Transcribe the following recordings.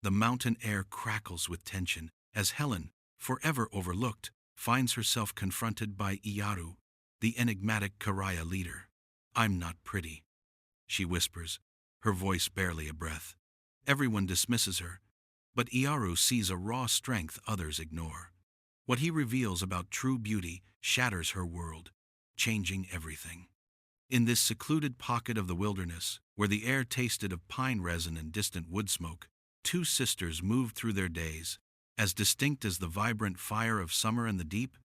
The mountain air crackles with tension as Helen, forever overlooked, finds herself confronted by Iaru, the enigmatic Karaya leader. "I'm not pretty," she whispers, her voice barely a breath. Everyone dismisses her, but Iaru sees a raw strength others ignore. What he reveals about true beauty shatters her world, changing everything. In this secluded pocket of the wilderness, where the air tasted of pine resin and distant wood smoke, two sisters moved through their days, as distinct as the vibrant fire of summer and the deep,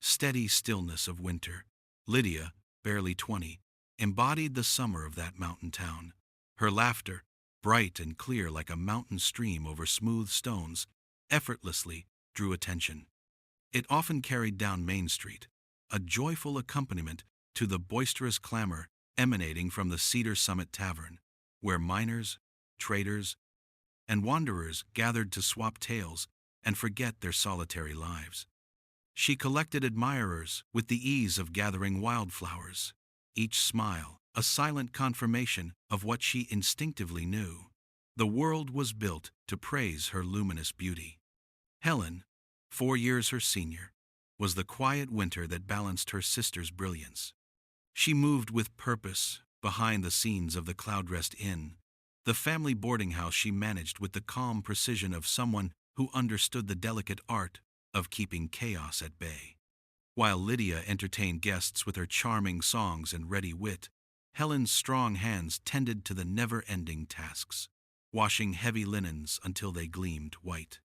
steady stillness of winter. Lydia, barely 20, embodied the summer of that mountain town. Her laughter, bright and clear like a mountain stream over smooth stones, effortlessly drew attention. It often carried down Main Street, a joyful accompaniment to the boisterous clamor emanating from the Cedar Summit Tavern, where miners, traders, and wanderers gathered to swap tales and forget their solitary lives. She collected admirers with the ease of gathering wildflowers, each smile a silent confirmation of what she instinctively knew. The world was built to praise her luminous beauty. Helen, 4 years her senior, was the quiet winter that balanced her sister's brilliance. She moved with purpose behind the scenes of the Cloudrest Inn, the family boarding house she managed with the calm precision of someone who understood the delicate art of keeping chaos at bay. While Lydia entertained guests with her charming songs and ready wit, Helen's strong hands tended to the never-ending tasks, washing heavy linens until they gleamed white,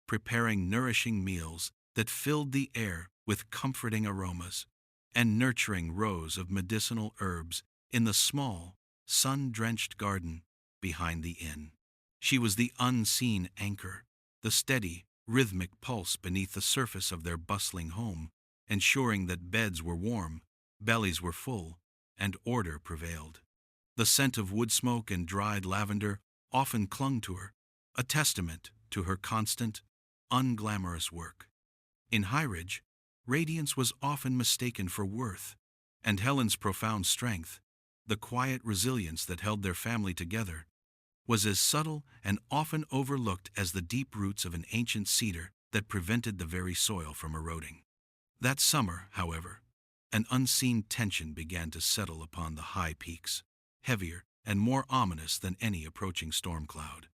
preparing nourishing meals that filled the air with comforting aromas, and nurturing rows of medicinal herbs in the small, sun-drenched garden behind the inn. She was the unseen anchor, the steady, rhythmic pulse beneath the surface of their bustling home, ensuring that beds were warm, bellies were full, and order prevailed. The scent of wood smoke and dried lavender often clung to her, a testament to her constant, unglamorous work. In Highridge, radiance was often mistaken for worth, and Helen's profound strength, the quiet resilience that held their family together, was as subtle and often overlooked as the deep roots of an ancient cedar that prevented the very soil from eroding. That summer, however, an unseen tension began to settle upon the high peaks, heavier and more ominous than any approaching storm cloud.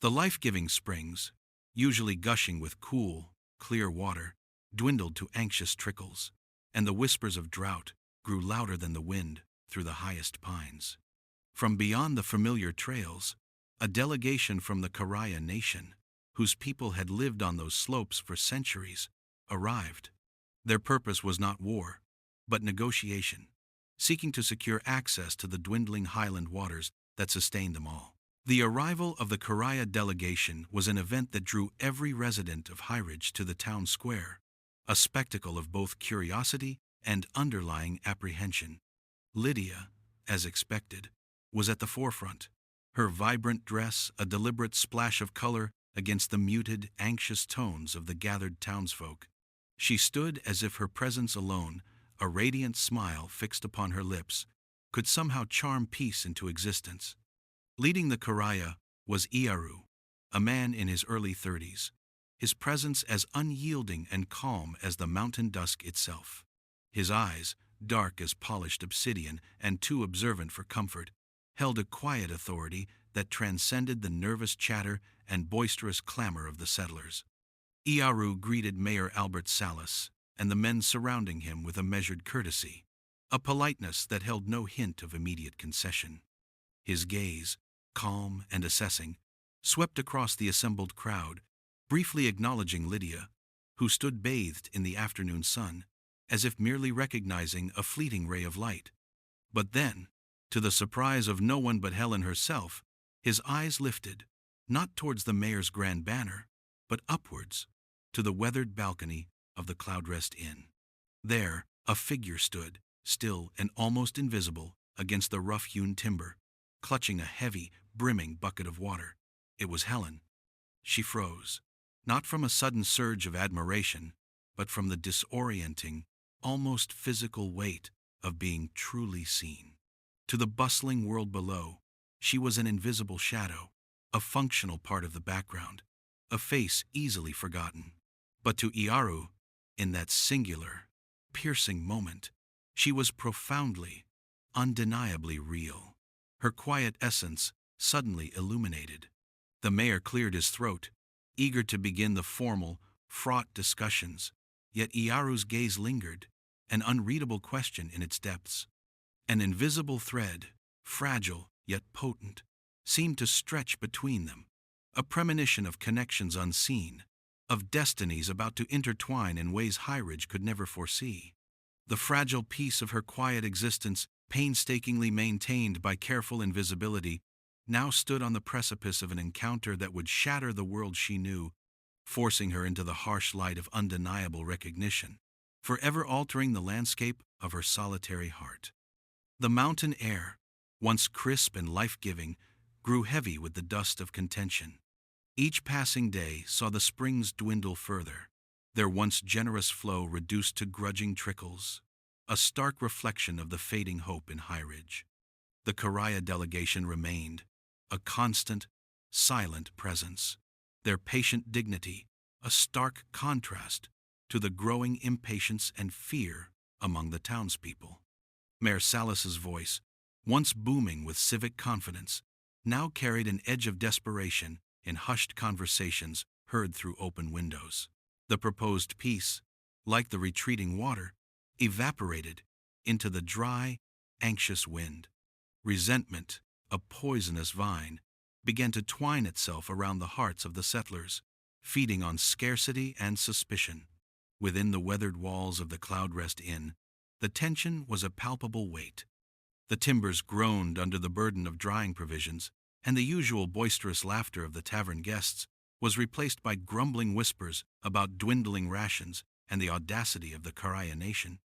The life-giving springs, usually gushing with cool, clear water, dwindled to anxious trickles, and the whispers of drought grew louder than the wind through the highest pines. From beyond the familiar trails, a delegation from the Karaya nation, whose people had lived on those slopes for centuries, arrived. Their purpose was not war, but negotiation, seeking to secure access to the dwindling highland waters that sustained them all. The arrival of the Karaya delegation was an event that drew every resident of Highridge to the town square, a spectacle of both curiosity and underlying apprehension. Lydia, as expected, was at the forefront, her vibrant dress a deliberate splash of color against the muted, anxious tones of the gathered townsfolk. She stood as if her presence alone, a radiant smile fixed upon her lips, could somehow charm peace into existence. Leading the Karaya was Iaru, a man in his early 30s, his presence as unyielding and calm as the mountain dusk itself. His eyes, dark as polished obsidian and too observant for comfort, held a quiet authority that transcended the nervous chatter and boisterous clamor of the settlers. Iaru greeted Mayor Albert Salas and the men surrounding him with a measured courtesy, a politeness that held no hint of immediate concession. His gaze, calm and assessing, swept across the assembled crowd, briefly acknowledging Lydia, who stood bathed in the afternoon sun, as if merely recognizing a fleeting ray of light. But then, to the surprise of no one but Helen herself, his eyes lifted, not towards the mayor's grand banner, but upwards, to the weathered balcony of the Cloudrest Inn. There, a figure stood, still and almost invisible, against the rough-hewn timber, clutching a heavy, brimming bucket of water. It was Helen. She froze, not from a sudden surge of admiration, but from the disorienting, almost physical weight of being truly seen. To the bustling world below, she was an invisible shadow, a functional part of the background, a face easily forgotten. But to Iaru, in that singular, piercing moment, she was profoundly, undeniably real. Her quiet essence suddenly illuminated. The mayor cleared his throat, eager to begin the formal, fraught discussions, yet Iaru's gaze lingered, an unreadable question in its depths. An invisible thread, fragile yet potent, seemed to stretch between them, a premonition of connections unseen, of destinies about to intertwine in ways Highridge could never foresee. The fragile piece of her quiet existence, painstakingly maintained by careful invisibility, now stood on the precipice of an encounter that would shatter the world she knew, forcing her into the harsh light of undeniable recognition, forever altering the landscape of her solitary heart. The mountain air, once crisp and life-giving, grew heavy with the dust of contention. Each passing day saw the springs dwindle further, their once generous flow reduced to grudging trickles, a stark reflection of the fading hope in Highridge. The Karaya delegation remained, a constant, silent presence, their patient dignity a stark contrast to the growing impatience and fear among the townspeople. Mayor Salas's voice, once booming with civic confidence, now carried an edge of desperation in hushed conversations heard through open windows. The proposed peace, like the retreating water, evaporated into the dry, anxious wind. Resentment, a poisonous vine, began to twine itself around the hearts of the settlers, feeding on scarcity and suspicion. Within the weathered walls of the Cloudrest Inn, the tension was a palpable weight. The timbers groaned under the burden of drying provisions, and the usual boisterous laughter of the tavern guests was replaced by grumbling whispers about dwindling rations and the audacity of the Karaya nation.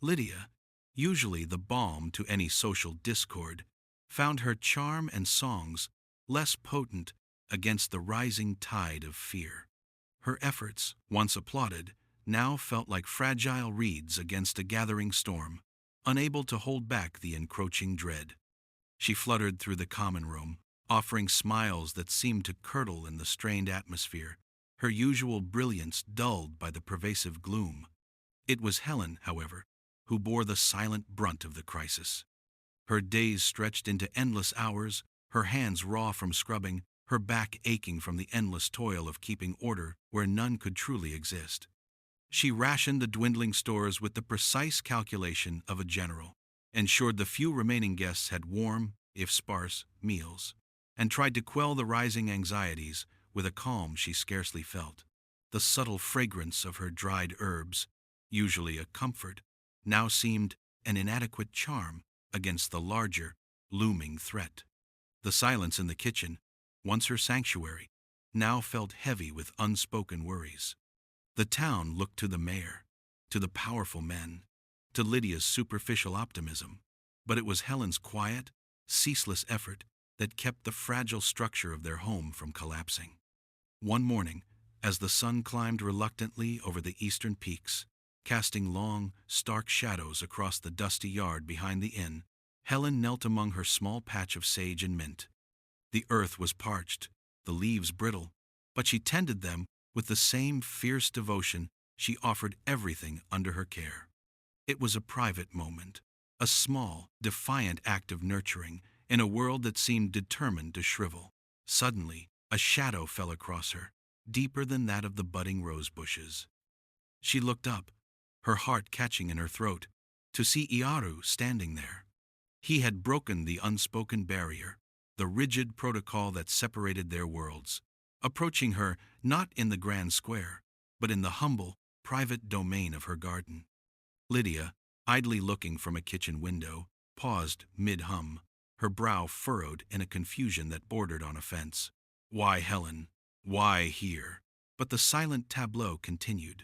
Lydia, usually the balm to any social discord, found her charm and songs less potent against the rising tide of fear. Her efforts, once applauded, now felt like fragile reeds against a gathering storm, unable to hold back the encroaching dread. She fluttered through the common room, offering smiles that seemed to curdle in the strained atmosphere, her usual brilliance dulled by the pervasive gloom. It was Helen, however, who bore the silent brunt of the crisis. Her days stretched into endless hours, her hands raw from scrubbing, her back aching from the endless toil of keeping order where none could truly exist. She rationed the dwindling stores with the precise calculation of a general, ensured the few remaining guests had warm, if sparse, meals, and tried to quell the rising anxieties with a calm she scarcely felt. The subtle fragrance of her dried herbs, usually a comfort, now seemed an inadequate charm against the larger, looming threat. The silence in the kitchen, once her sanctuary, now felt heavy with unspoken worries. The town looked to the mayor, to the powerful men, to Lydia's superficial optimism, but it was Helen's quiet, ceaseless effort that kept the fragile structure of their home from collapsing. One morning, as the sun climbed reluctantly over the eastern peaks, casting long, stark shadows across the dusty yard behind the inn, Helen knelt among her small patch of sage and mint. The earth was parched, the leaves brittle, but she tended them with the same fierce devotion she offered everything under her care. It was a private moment, a small, defiant act of nurturing in a world that seemed determined to shrivel. Suddenly, a shadow fell across her, deeper than that of the budding rose bushes. She looked up, her heart catching in her throat, to see Iaru standing there. He had broken the unspoken barrier, the rigid protocol that separated their worlds, approaching her not in the grand square, but in the humble, private domain of her garden. Lydia, idly looking from a kitchen window, paused mid-hum, her brow furrowed in a confusion that bordered on offense. Why Helen? Why here? But the silent tableau continued.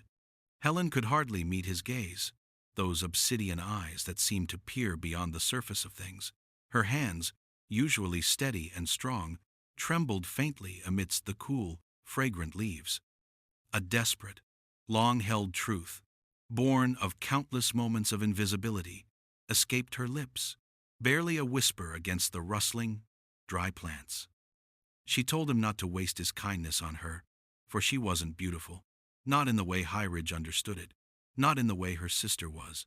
Helen could hardly meet his gaze, those obsidian eyes that seemed to peer beyond the surface of things. Her hands, usually steady and strong, trembled faintly amidst the cool, fragrant leaves. A desperate, long-held truth, born of countless moments of invisibility, escaped her lips, barely a whisper against the rustling, dry plants. She told him not to waste his kindness on her, for she wasn't beautiful, not in the way Highridge understood it, not in the way her sister was.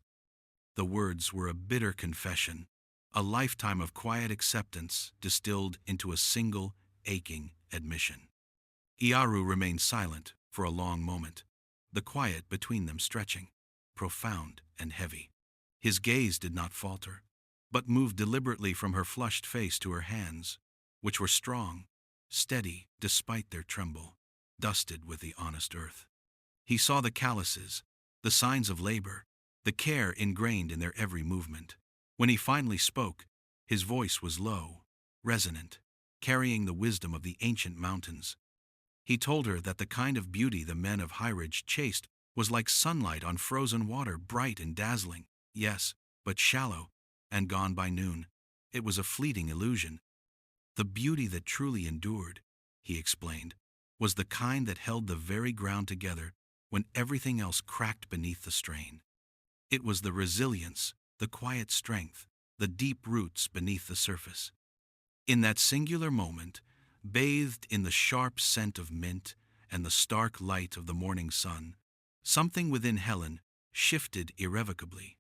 The words were a bitter confession, a lifetime of quiet acceptance distilled into a single, aching admission. Iaru remained silent for a long moment, the quiet between them stretching, profound and heavy. His gaze did not falter, but moved deliberately from her flushed face to her hands, which were strong, steady despite their tremble, dusted with the honest earth. He saw the calluses, the signs of labor, the care ingrained in their every movement. When he finally spoke, his voice was low, resonant, carrying the wisdom of the ancient mountains. He told her that the kind of beauty the men of Highridge chased was like sunlight on frozen water, bright and dazzling, yes, but shallow, and gone by noon. It was a fleeting illusion. The beauty that truly endured, he explained, was the kind that held the very ground together when everything else cracked beneath the strain. It was the resilience, the quiet strength, the deep roots beneath the surface. In that singular moment, bathed in the sharp scent of mint and the stark light of the morning sun, something within Helen shifted irrevocably.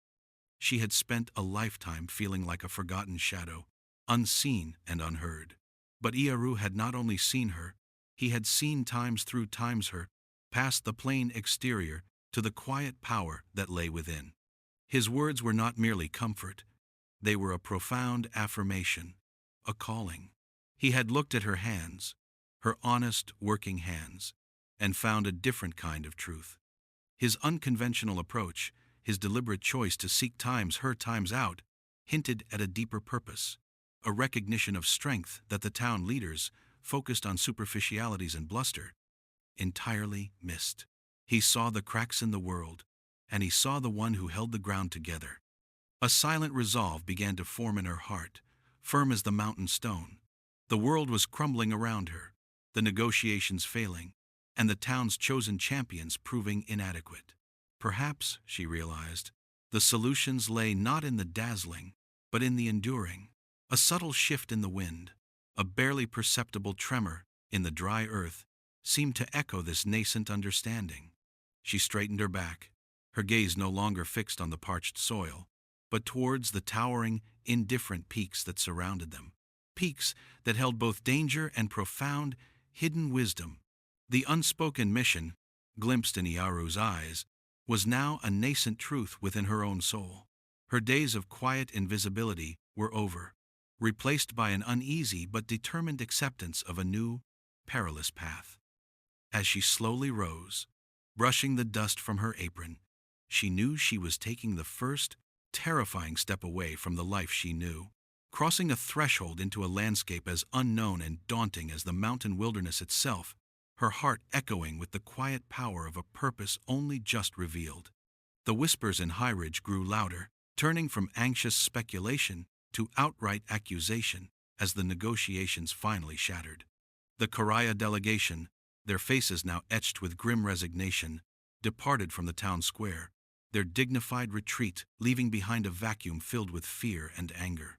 She had spent a lifetime feeling like a forgotten shadow, unseen and unheard. But Iaru had not only seen her, he had seen times through times her, past the plain exterior to the quiet power that lay within. His words were not merely comfort, they were a profound affirmation, a calling. He had looked at her hands, her honest, working hands, and found a different kind of truth. His unconventional approach, his deliberate choice to seek her times out, hinted at a deeper purpose, a recognition of strength that the town leaders, focused on superficialities and bluster, entirely missed. He saw the cracks in the world, and he saw the one who held the ground together. A silent resolve began to form in her heart, firm as the mountain stone. The world was crumbling around her, the negotiations failing, and the town's chosen champions proving inadequate. Perhaps, she realized, the solutions lay not in the dazzling, but in the enduring. A subtle shift in the wind, a barely perceptible tremor in the dry earth, seemed to echo this nascent understanding. She straightened her back, her gaze no longer fixed on the parched soil, but towards the towering, indifferent peaks that surrounded them. Peaks that held both danger and profound, hidden wisdom. The unspoken mission, glimpsed in Iaru's eyes, was now a nascent truth within her own soul. Her days of quiet invisibility were over, replaced by an uneasy but determined acceptance of a new, perilous path. As she slowly rose, brushing the dust from her apron, she knew she was taking the first, terrifying step away from the life she knew, crossing a threshold into a landscape as unknown and daunting as the mountain wilderness itself, her heart echoing with the quiet power of a purpose only just revealed. The whispers in Highridge grew louder, turning from anxious speculation to outright accusation as the negotiations finally shattered. The Karaya delegation, their faces now etched with grim resignation, departed from the town square, their dignified retreat leaving behind a vacuum filled with fear and anger.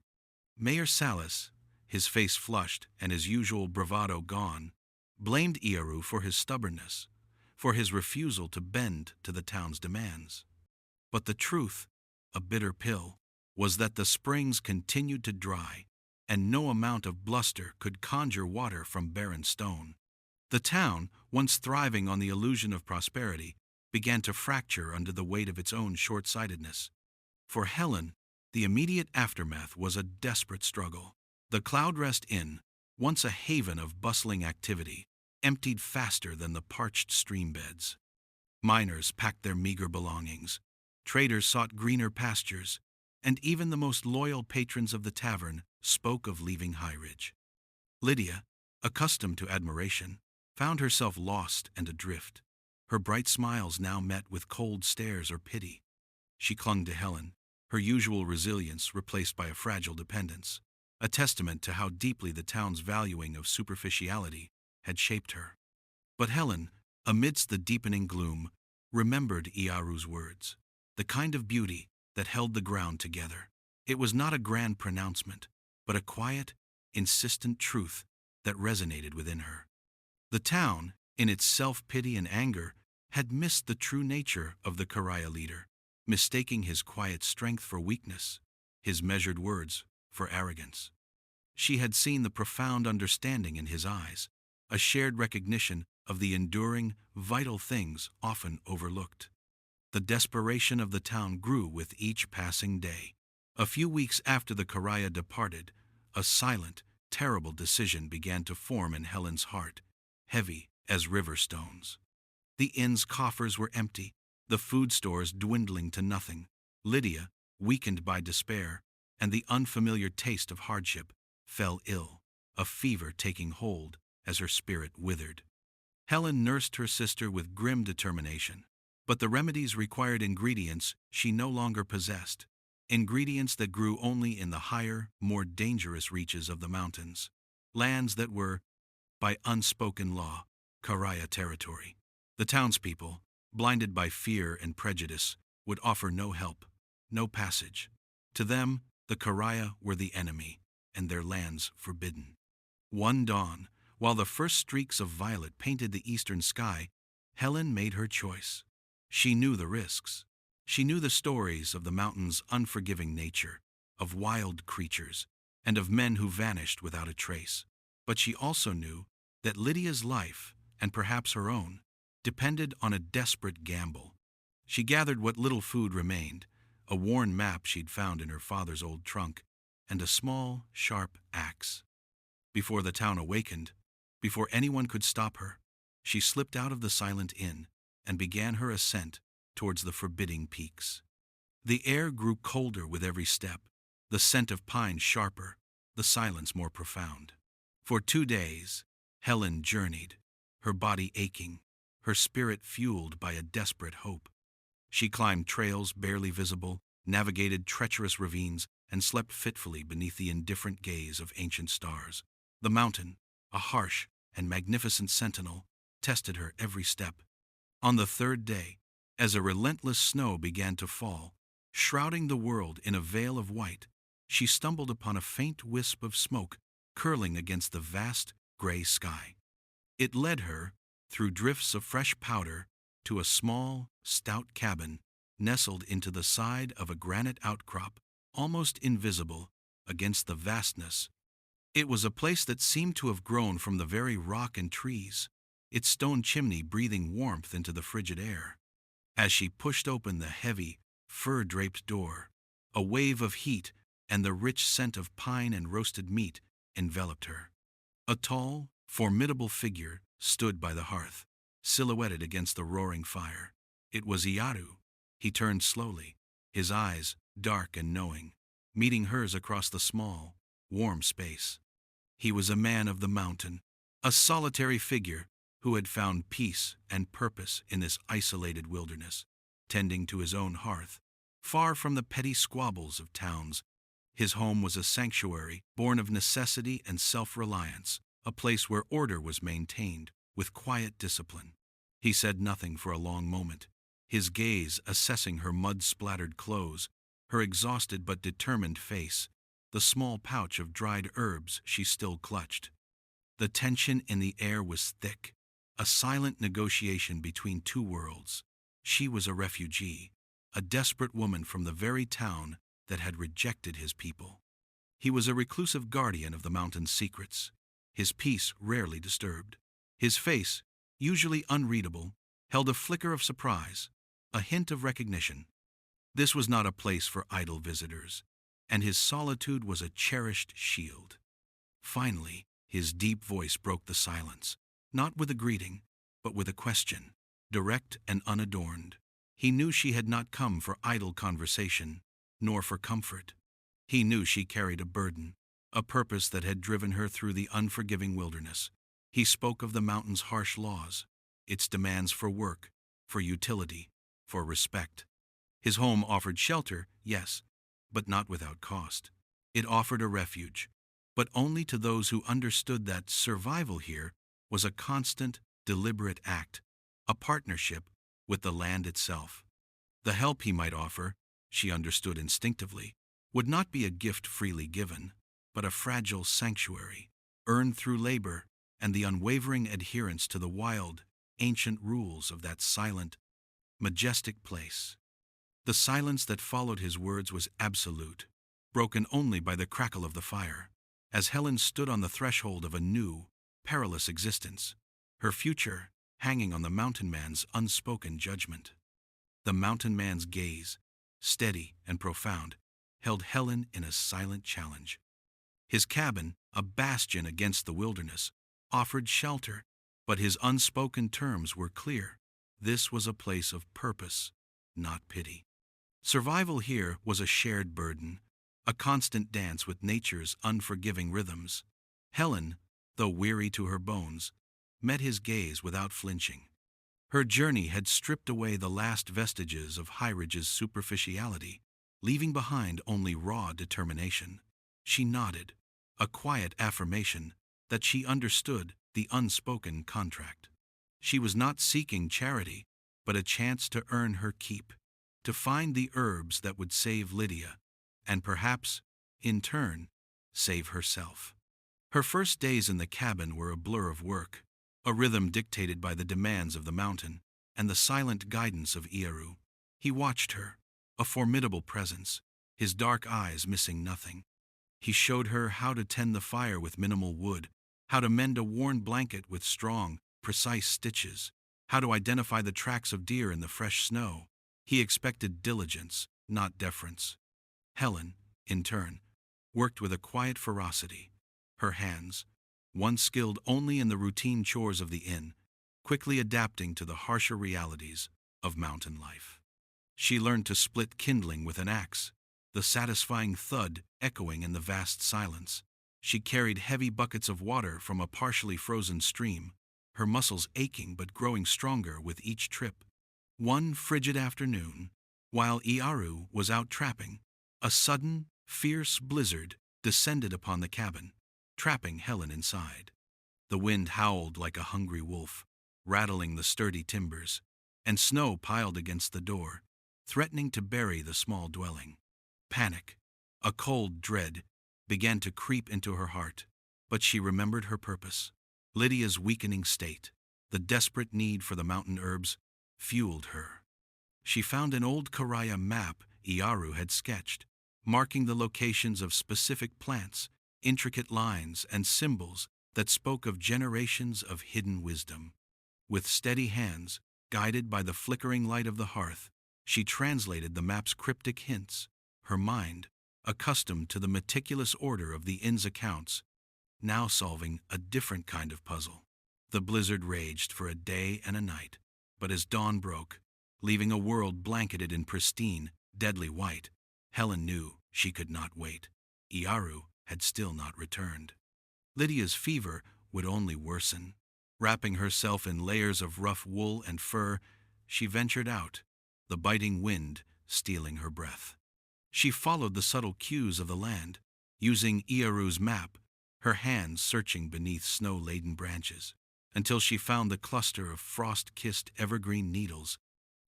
Mayor Salas, his face flushed and his usual bravado gone, blamed Iaru for his stubbornness, for his refusal to bend to the town's demands. But the truth, a bitter pill, was that the springs continued to dry, and no amount of bluster could conjure water from barren stone. The town, once thriving on the illusion of prosperity, began to fracture under the weight of its own short-sightedness. For Helen, the immediate aftermath was a desperate struggle. The Cloudrest Inn, once a haven of bustling activity, emptied faster than the parched stream beds. Miners packed their meager belongings, traders sought greener pastures, and even the most loyal patrons of the tavern spoke of leaving Highridge. Lydia, accustomed to admiration, found herself lost and adrift. Her bright smiles now met with cold stares or pity. She clung to Helen, her usual resilience replaced by a fragile dependence, a testament to how deeply the town's valuing of superficiality had shaped her. But Helen, amidst the deepening gloom, remembered Iaru's words, the kind of beauty that held the ground together. It was not a grand pronouncement, but a quiet, insistent truth that resonated within her. The town, in its self-pity and anger, had missed the true nature of the Karaya leader, mistaking his quiet strength for weakness, his measured words for arrogance. She had seen the profound understanding in his eyes, a shared recognition of the enduring, vital things often overlooked. The desperation of the town grew with each passing day. A few weeks after the Karaya departed, a silent, terrible decision began to form in Helen's heart, heavy as river stones. The inn's coffers were empty, the food stores dwindling to nothing. Lydia, weakened by despair and the unfamiliar taste of hardship, fell ill, a fever taking hold as her spirit withered. Helen nursed her sister with grim determination, but the remedies required ingredients she no longer possessed, ingredients that grew only in the higher, more dangerous reaches of the mountains, lands that were, by unspoken law, Karaya territory. The townspeople, blinded by fear and prejudice, would offer no help, no passage. To them, the Karaya were the enemy, and their lands forbidden. One dawn, while the first streaks of violet painted the eastern sky, Helen made her choice. She knew the risks. She knew the stories of the mountain's unforgiving nature, of wild creatures, and of men who vanished without a trace. But she also knew that Lydia's life, and perhaps her own, depended on a desperate gamble. She gathered what little food remained, a worn map she'd found in her father's old trunk, and a small, sharp axe. Before the town awakened, before anyone could stop her, she slipped out of the silent inn and began her ascent towards the forbidding peaks. The air grew colder with every step, the scent of pine sharper, the silence more profound. For 2 days, Helen journeyed, her body aching, her spirit fueled by a desperate hope. She climbed trails barely visible, navigated treacherous ravines, and slept fitfully beneath the indifferent gaze of ancient stars. The mountain, a harsh and magnificent sentinel, tested her every step. On the 3rd day, as a relentless snow began to fall, shrouding the world in a veil of white, she stumbled upon a faint wisp of smoke curling against the vast gray sky. It led her, through drifts of fresh powder, to a small, stout cabin nestled into the side of a granite outcrop, almost invisible against the vastness. It was a place that seemed to have grown from the very rock and trees, its stone chimney breathing warmth into the frigid air. As she pushed open the heavy, fur-draped door, a wave of heat and the rich scent of pine and roasted meat enveloped her. A tall, formidable figure stood by the hearth, silhouetted against the roaring fire. It was Iyaru. He turned slowly, his eyes dark and knowing, meeting hers across the small, warm space. He was a man of the mountain, a solitary figure who had found peace and purpose in this isolated wilderness, tending to his own hearth, far from the petty squabbles of towns. His home was a sanctuary born of necessity and self-reliance, a place where order was maintained with quiet discipline. He said nothing for a long moment, his gaze assessing her mud-splattered clothes, her exhausted but determined face, the small pouch of dried herbs she still clutched. The tension in the air was thick, a silent negotiation between two worlds. She was a refugee, a desperate woman from the very town that had rejected his people. He was a reclusive guardian of the mountain's secrets, his peace rarely disturbed. His face, usually unreadable, held a flicker of surprise, a hint of recognition. This was not a place for idle visitors, and his solitude was a cherished shield. Finally, his deep voice broke the silence, not with a greeting, but with a question, direct and unadorned. He knew she had not come for idle conversation, nor for comfort. He knew she carried a burden, a purpose that had driven her through the unforgiving wilderness. He spoke of the mountain's harsh laws, its demands for work, for utility, for respect. His home offered shelter, yes, but not without cost. It offered a refuge, but only to those who understood that survival here was a constant, deliberate act, a partnership with the land itself. The help he might offer, she understood instinctively, would not be a gift freely given, but a fragile sanctuary, earned through labor, and the unwavering adherence to the wild, ancient rules of that silent, majestic place. The silence that followed his words was absolute, broken only by the crackle of the fire, as Helen stood on the threshold of a new, perilous existence, her future hanging on the mountain man's unspoken judgment. The mountain man's gaze, steady and profound, held Helen in a silent challenge. His cabin, a bastion against the wilderness, offered shelter, but his unspoken terms were clear. This was a place of purpose, not pity. Survival here was a shared burden, a constant dance with nature's unforgiving rhythms. Helen, though weary to her bones, met his gaze without flinching. Her journey had stripped away the last vestiges of Highridge's superficiality, leaving behind only raw determination. She nodded, a quiet affirmation that she understood the unspoken contract. She was not seeking charity, but a chance to earn her keep, to find the herbs that would save Lydia, and perhaps, in turn, save herself. Her first days in the cabin were a blur of work, a rhythm dictated by the demands of the mountain and the silent guidance of Iaru. He watched her, a formidable presence, his dark eyes missing nothing. He showed her how to tend the fire with minimal wood, how to mend a worn blanket with strong, precise stitches, how to identify the tracks of deer in the fresh snow. He expected diligence, not deference. Helen, in turn, worked with a quiet ferocity, her hands, once skilled only in the routine chores of the inn, quickly adapting to the harsher realities of mountain life. She learned to split kindling with an axe, the satisfying thud echoing in the vast silence. She carried heavy buckets of water from a partially frozen stream, her muscles aching but growing stronger with each trip. One frigid afternoon, while Iaru was out trapping, a sudden, fierce blizzard descended upon the cabin, trapping Helen inside. The wind howled like a hungry wolf, rattling the sturdy timbers, and snow piled against the door, threatening to bury the small dwelling. Panic, a cold dread, began to creep into her heart, but she remembered her purpose. Lydia's weakening state, the desperate need for the mountain herbs, fueled her. She found an old Karaya map Iaru had sketched, marking the locations of specific plants, intricate lines and symbols that spoke of generations of hidden wisdom. With steady hands, guided by the flickering light of the hearth, she translated the map's cryptic hints, her mind, accustomed to the meticulous order of the inn's accounts, now solving a different kind of puzzle. The blizzard raged for a day and a night, but as dawn broke, leaving a world blanketed in pristine, deadly white, Helen knew she could not wait. Iaru had still not returned. Lydia's fever would only worsen. Wrapping herself in layers of rough wool and fur, she ventured out, the biting wind stealing her breath. She followed the subtle cues of the land, using Iaru's map, her hands searching beneath snow-laden branches, until she found the cluster of frost-kissed evergreen needles,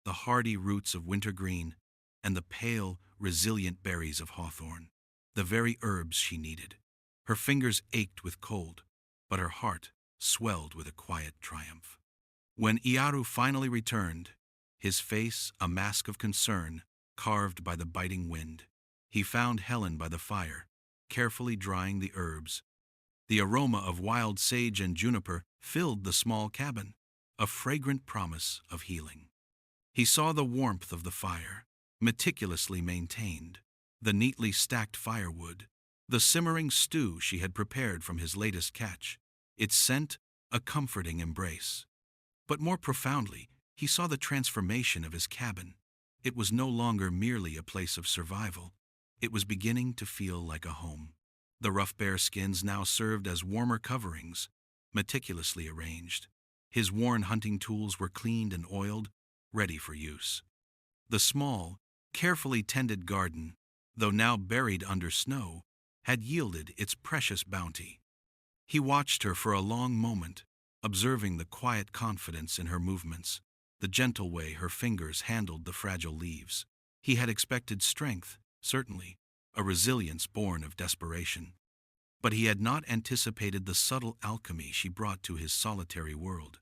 the hardy roots of wintergreen, and the pale, resilient berries of hawthorn, the very herbs she needed. Her fingers ached with cold, but her heart swelled with a quiet triumph. When Iaru finally returned, his face a mask of concern carved by the biting wind, he found Helen by the fire, carefully drying the herbs. The aroma of wild sage and juniper filled the small cabin, a fragrant promise of healing. He saw the warmth of the fire, meticulously maintained, the neatly stacked firewood, the simmering stew she had prepared from his latest catch, its scent a comforting embrace. But more profoundly, he saw the transformation of his cabin. It was no longer merely a place of survival. It was beginning to feel like a home. The rough bear skins now served as warmer coverings, meticulously arranged. His worn hunting tools were cleaned and oiled, ready for use. The small, carefully tended garden, though now buried under snow, had yielded its precious bounty. He watched her for a long moment, observing the quiet confidence in her movements, the gentle way her fingers handled the fragile leaves. He had expected strength, certainly, a resilience born of desperation. But he had not anticipated the subtle alchemy she brought to his solitary world.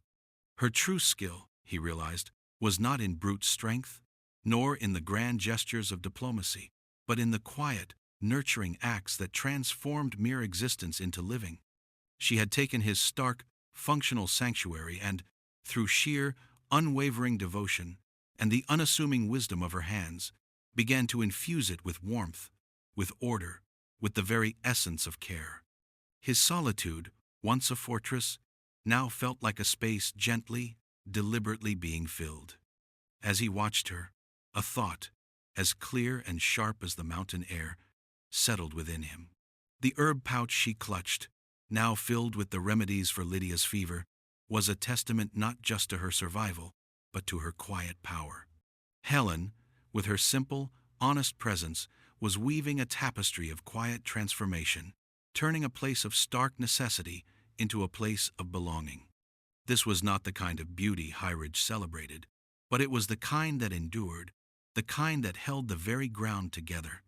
Her true skill, he realized, was not in brute strength, nor in the grand gestures of diplomacy, but in the quiet, nurturing acts that transformed mere existence into living. She had taken his stark, functional sanctuary and, through sheer, unwavering devotion and the unassuming wisdom of her hands, began to infuse it with warmth, with order, with the very essence of care. His solitude, once a fortress, now felt like a space gently, deliberately being filled. As he watched her, a thought, as clear and sharp as the mountain air, settled within him. The herb pouch she clutched, now filled with the remedies for Lydia's fever, was a testament not just to her survival, but to her quiet power. Helen, with her simple, honest presence, was weaving a tapestry of quiet transformation, turning a place of stark necessity into a place of belonging. This was not the kind of beauty Highridge celebrated, but it was the kind that endured, the kind that held the very ground together.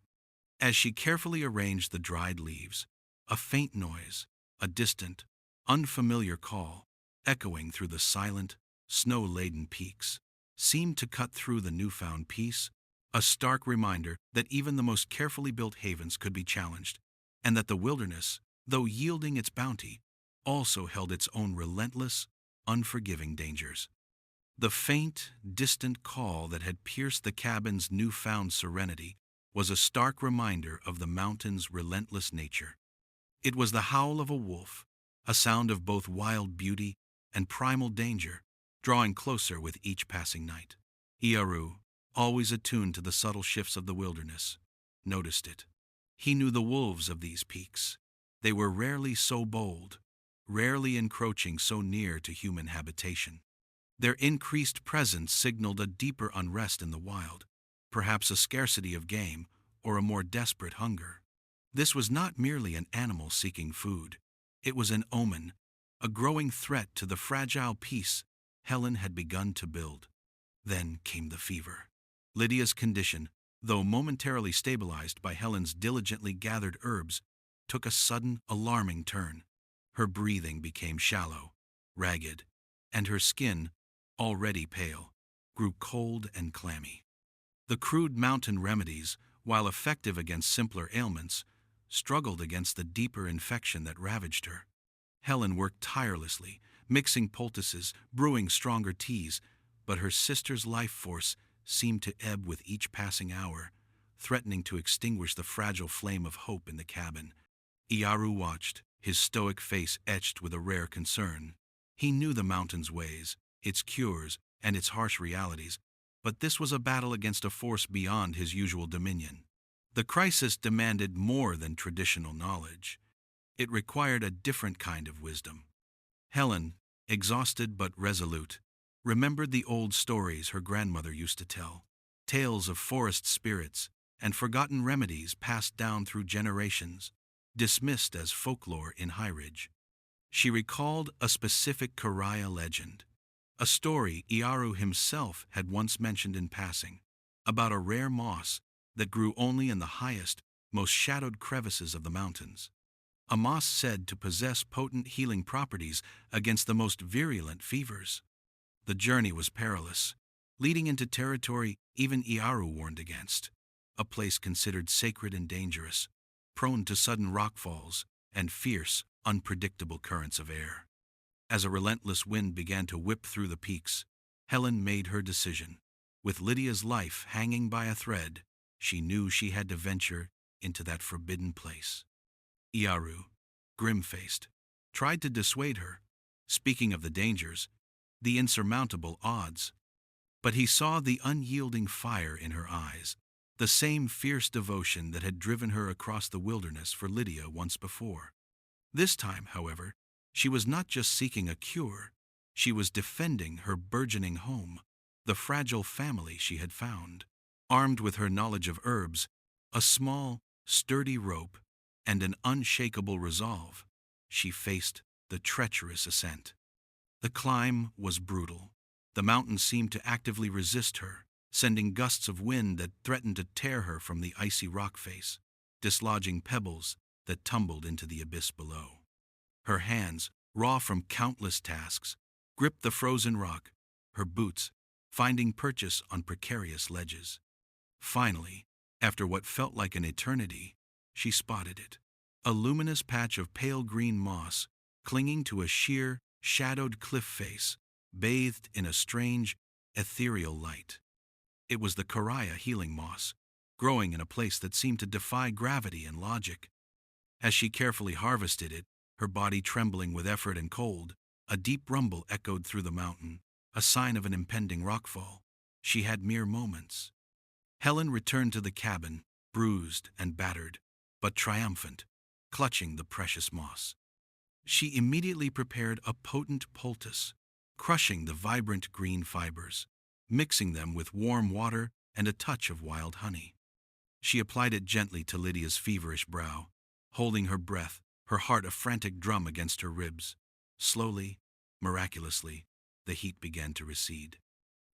As she carefully arranged the dried leaves, a faint noise, a distant, unfamiliar call, echoing through the silent, snow-laden peaks, seemed to cut through the newfound peace, a stark reminder that even the most carefully built havens could be challenged, and that the wilderness, though yielding its bounty, also held its own relentless, unforgiving dangers. The faint, distant call that had pierced the cabin's newfound serenity was a stark reminder of the mountain's relentless nature. It was the howl of a wolf, a sound of both wild beauty and primal danger, drawing closer with each passing night. Iaru, always attuned to the subtle shifts of the wilderness, noticed it. He knew the wolves of these peaks. They were rarely so bold, rarely encroaching so near to human habitation. Their increased presence signaled a deeper unrest in the wild, perhaps a scarcity of game or a more desperate hunger. This was not merely an animal seeking food. It was an omen, a growing threat to the fragile peace Helen had begun to build. Then came the fever. Lydia's condition, though momentarily stabilized by Helen's diligently gathered herbs, took a sudden, alarming turn. Her breathing became shallow, ragged, and her skin, already pale, grew cold and clammy. The crude mountain remedies, while effective against simpler ailments, struggled against the deeper infection that ravaged her. Helen worked tirelessly, mixing poultices, brewing stronger teas, but her sister's life force seemed to ebb with each passing hour, threatening to extinguish the fragile flame of hope in the cabin. Iaru watched, his stoic face etched with a rare concern. He knew the mountain's ways, its cures, and its harsh realities, but this was a battle against a force beyond his usual dominion. The crisis demanded more than traditional knowledge. It required a different kind of wisdom. Helen, exhausted but resolute, remembered the old stories her grandmother used to tell, tales of forest spirits and forgotten remedies passed down through generations, dismissed as folklore in Highridge. She recalled a specific Kariah legend, a story Iaru himself had once mentioned in passing, about a rare moss that grew only in the highest, most shadowed crevices of the mountains. A moss said to possess potent healing properties against the most virulent fevers. The journey was perilous, leading into territory even Iaru warned against, a place considered sacred and dangerous, prone to sudden rockfalls and fierce, unpredictable currents of air. As a relentless wind began to whip through the peaks, Helen made her decision. With Lydia's life hanging by a thread, she knew she had to venture into that forbidden place. Iaru, grim-faced, tried to dissuade her, speaking of the dangers, the insurmountable odds. But he saw the unyielding fire in her eyes, the same fierce devotion that had driven her across the wilderness for Lydia once before. This time, however, she was not just seeking a cure, she was defending her burgeoning home, the fragile family she had found. Armed with her knowledge of herbs, a small, sturdy rope, and an unshakable resolve, she faced the treacherous ascent. The climb was brutal. The mountain seemed to actively resist her, sending gusts of wind that threatened to tear her from the icy rock face, dislodging pebbles that tumbled into the abyss below. Her hands, raw from countless tasks, gripped the frozen rock, her boots finding purchase on precarious ledges. Finally, after what felt like an eternity, she spotted it. A luminous patch of pale green moss clinging to a sheer, shadowed cliff face, bathed in a strange, ethereal light. It was the Karaya healing moss, growing in a place that seemed to defy gravity and logic. As she carefully harvested it, her body trembling with effort and cold, a deep rumble echoed through the mountain, a sign of an impending rockfall. She had mere moments. Helen returned to the cabin, bruised and battered, but triumphant, clutching the precious moss. She immediately prepared a potent poultice, crushing the vibrant green fibers, mixing them with warm water and a touch of wild honey. She applied it gently to Lydia's feverish brow, holding her breath, her heart a frantic drum against her ribs. Slowly, miraculously, the heat began to recede.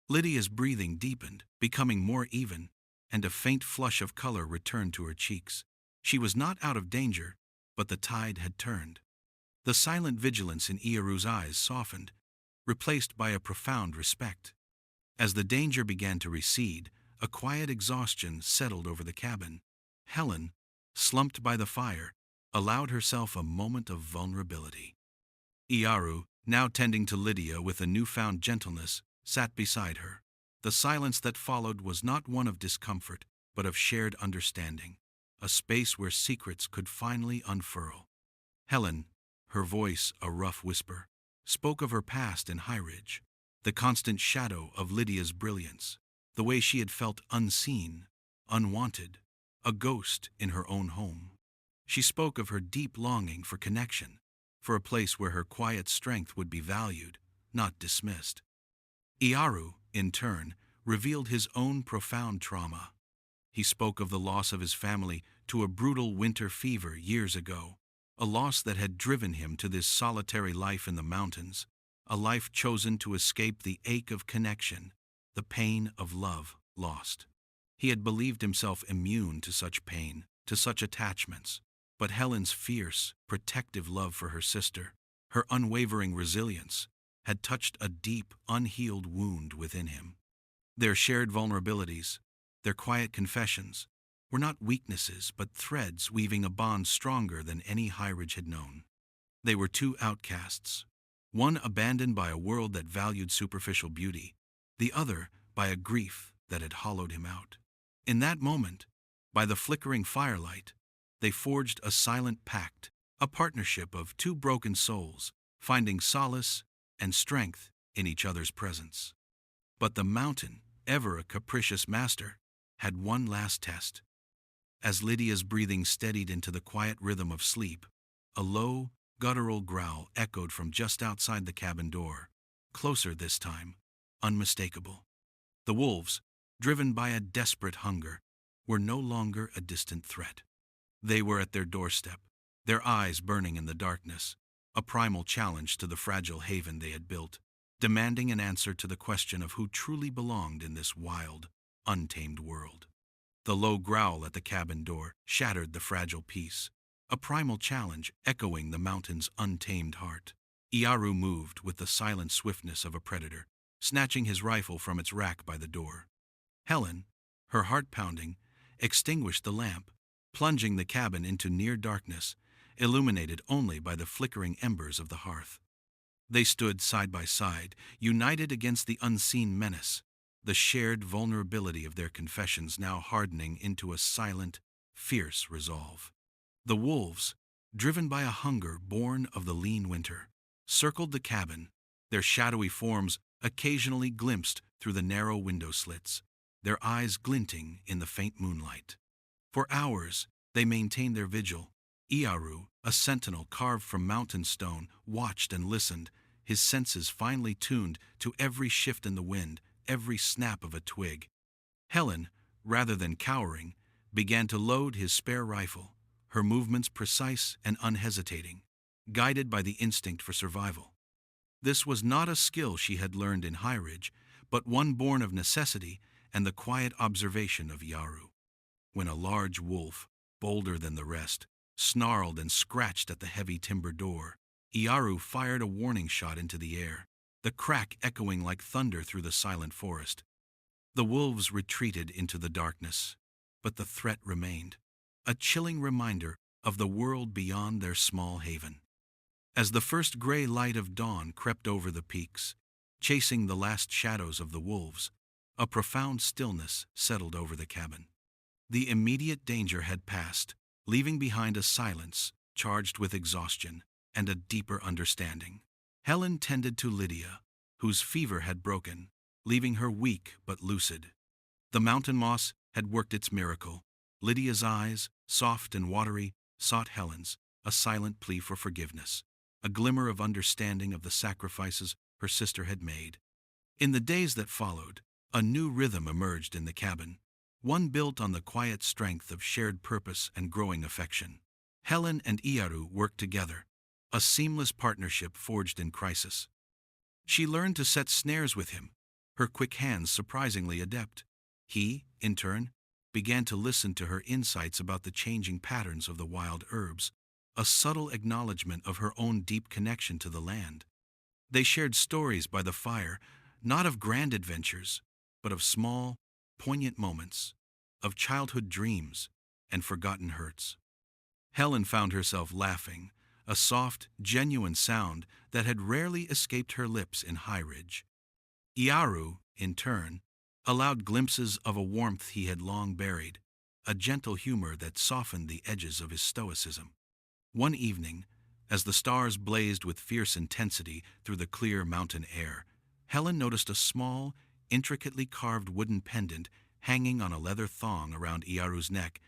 Lydia's breathing deepened, becoming more even, and a faint flush of color returned to her cheeks. She was not out of danger, but the tide had turned. The silent vigilance in Iaru's eyes softened, replaced by a profound respect. As the danger began to recede, a quiet exhaustion settled over the cabin. Helen, slumped by the fire, allowed herself a moment of vulnerability. Iaru, now tending to Lydia with a newfound gentleness, sat beside her. The silence that followed was not one of discomfort, but of shared understanding, a space where secrets could finally unfurl. Helen, her voice a rough whisper, spoke of her past in High Ridge, the constant shadow of Lydia's brilliance, the way she had felt unseen, unwanted, a ghost in her own home. She spoke of her deep longing for connection, for a place where her quiet strength would be valued, not dismissed. Iaru, in turn, revealed his own profound trauma. He spoke of the loss of his family to a brutal winter fever years ago, a loss that had driven him to this solitary life in the mountains, a life chosen to escape the ache of connection, the pain of love lost. He had believed himself immune to such pain, to such attachments, but Helen's fierce, protective love for her sister, her unwavering resilience, had touched a deep, unhealed wound within him. Their shared vulnerabilities, their quiet confessions, were not weaknesses but threads weaving a bond stronger than any High Ridge had known. They were two outcasts, one abandoned by a world that valued superficial beauty, the other by a grief that had hollowed him out. In that moment, by the flickering firelight, they forged a silent pact, a partnership of two broken souls, finding solace and strength in each other's presence. But the mountain, ever a capricious master, had one last test. As Lydia's breathing steadied into the quiet rhythm of sleep, a low, guttural growl echoed from just outside the cabin door, closer this time, unmistakable. The wolves, driven by a desperate hunger, were no longer a distant threat. They were at their doorstep, their eyes burning in the darkness, a primal challenge to the fragile haven they had built, demanding an answer to the question of who truly belonged in this wild, untamed world. The low growl at the cabin door shattered the fragile peace, a primal challenge echoing the mountain's untamed heart. Iaru moved with the silent swiftness of a predator, snatching his rifle from its rack by the door. Helen, her heart pounding, extinguished the lamp, plunging the cabin into near darkness, illuminated only by the flickering embers of the hearth. They stood side by side, united against the unseen menace, the shared vulnerability of their confessions now hardening into a silent, fierce resolve. The wolves, driven by a hunger born of the lean winter, circled the cabin, their shadowy forms occasionally glimpsed through the narrow window slits, their eyes glinting in the faint moonlight. For hours, they maintained their vigil. Iaru, a sentinel carved from mountain stone, watched and listened, his senses finely tuned to every shift in the wind, every snap of a twig. Helen, rather than cowering, began to load his spare rifle, her movements precise and unhesitating, guided by the instinct for survival. This was not a skill she had learned in High Ridge, but one born of necessity and the quiet observation of Iaru. When a large wolf, bolder than the rest, snarled and scratched at the heavy timber door. Iaru fired a warning shot into the air, the crack echoing like thunder through the silent forest. The wolves retreated into the darkness, but the threat remained, a chilling reminder of the world beyond their small haven. As the first gray light of dawn crept over the peaks, chasing the last shadows of the wolves, a profound stillness settled over the cabin. The immediate danger had passed, leaving behind a silence charged with exhaustion and a deeper understanding. Helen tended to Lydia, whose fever had broken, leaving her weak but lucid. The mountain moss had worked its miracle. Lydia's eyes, soft and watery, sought Helen's, a silent plea for forgiveness, a glimmer of understanding of the sacrifices her sister had made. In the days that followed, a new rhythm emerged in the cabin, one built on the quiet strength of shared purpose and growing affection. Helen and Iaru worked together, a seamless partnership forged in crisis. She learned to set snares with him, her quick hands surprisingly adept. He, in turn, began to listen to her insights about the changing patterns of the wild herbs, a subtle acknowledgement of her own deep connection to the land. They shared stories by the fire, not of grand adventures, but of small, poignant moments, of childhood dreams and forgotten hurts. Helen found herself laughing, a soft, genuine sound that had rarely escaped her lips in High Ridge. Iaru, in turn, allowed glimpses of a warmth he had long buried, a gentle humor that softened the edges of his stoicism. One evening, as the stars blazed with fierce intensity through the clear mountain air, Helen noticed a small, intricately carved wooden pendant hanging on a leather thong around Iaru's neck,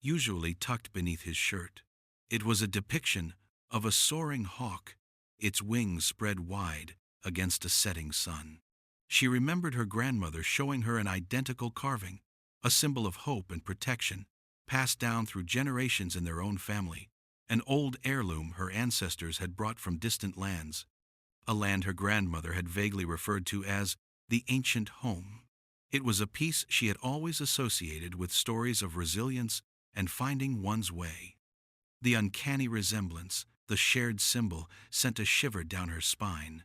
usually tucked beneath his shirt. It was a depiction of a soaring hawk, its wings spread wide against a setting sun. She remembered her grandmother showing her an identical carving, a symbol of hope and protection, passed down through generations in their own family, an old heirloom her ancestors had brought from distant lands, a land her grandmother had vaguely referred to as the ancient home. It was a piece she had always associated with stories of resilience and finding one's way. The uncanny resemblance, the shared symbol, sent a shiver down her spine.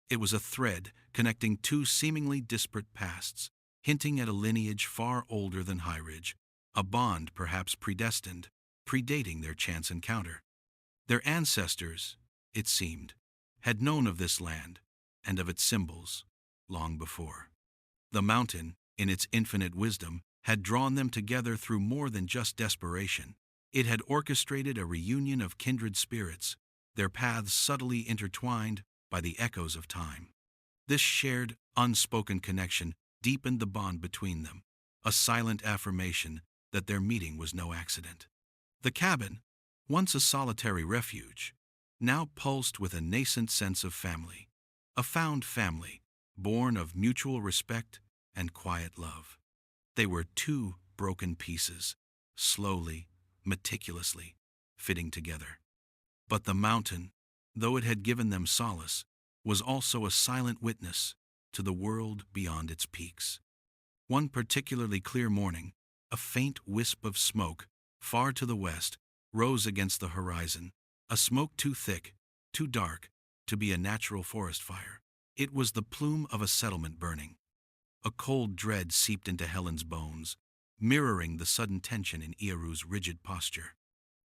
It was a thread connecting two seemingly disparate pasts, hinting at a lineage far older than High Ridge, a bond perhaps predestined, predating their chance encounter. Their ancestors, it seemed, had known of this land and of its symbols long before. The mountain, in its infinite wisdom, had drawn them together through more than just desperation. It had orchestrated a reunion of kindred spirits, their paths subtly intertwined by the echoes of time. This shared, unspoken connection deepened the bond between them, a silent affirmation that their meeting was no accident. The cabin, once a solitary refuge, now pulsed with a nascent sense of family, a found family, born of mutual respect and quiet love. They were two broken pieces, slowly, meticulously, fitting together. But the mountain, though it had given them solace, was also a silent witness to the world beyond its peaks. One particularly clear morning, a faint wisp of smoke, far to the west, rose against the horizon, a smoke too thick, too dark, to be a natural forest fire. It was the plume of a settlement burning. A cold dread seeped into Helen's bones, mirroring the sudden tension in Iaru's rigid posture.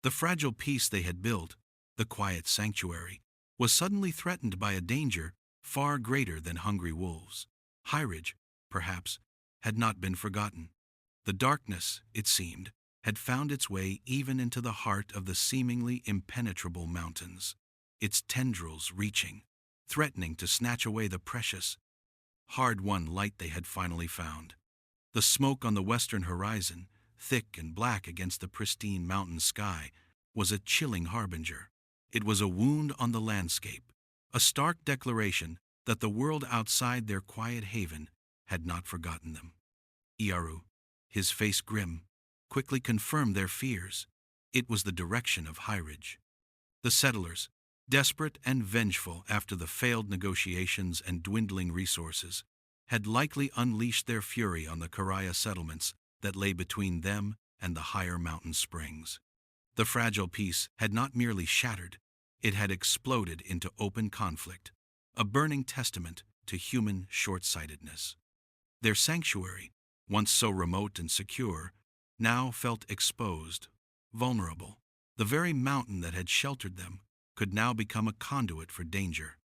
The fragile peace they had built, the quiet sanctuary, was suddenly threatened by a danger far greater than hungry wolves. High Ridge, perhaps, had not been forgotten. The darkness, it seemed, had found its way even into the heart of the seemingly impenetrable mountains, its tendrils reaching, threatening to snatch away the precious, hard-won light they had finally found. The smoke on the western horizon, thick and black against the pristine mountain sky, was a chilling harbinger. It was a wound on the landscape, a stark declaration that the world outside their quiet haven had not forgotten them. Iaru, his face grim, quickly confirmed their fears. It was the direction of High Ridge. The settlers, desperate and vengeful after the failed negotiations and dwindling resources, had likely unleashed their fury on the Karaya settlements that lay between them and the higher mountain springs. The fragile peace had not merely shattered, it had exploded into open conflict, a burning testament to human short-sightedness. Their sanctuary, once so remote and secure, now felt exposed, vulnerable. The very mountain that had sheltered them could now become a conduit for danger.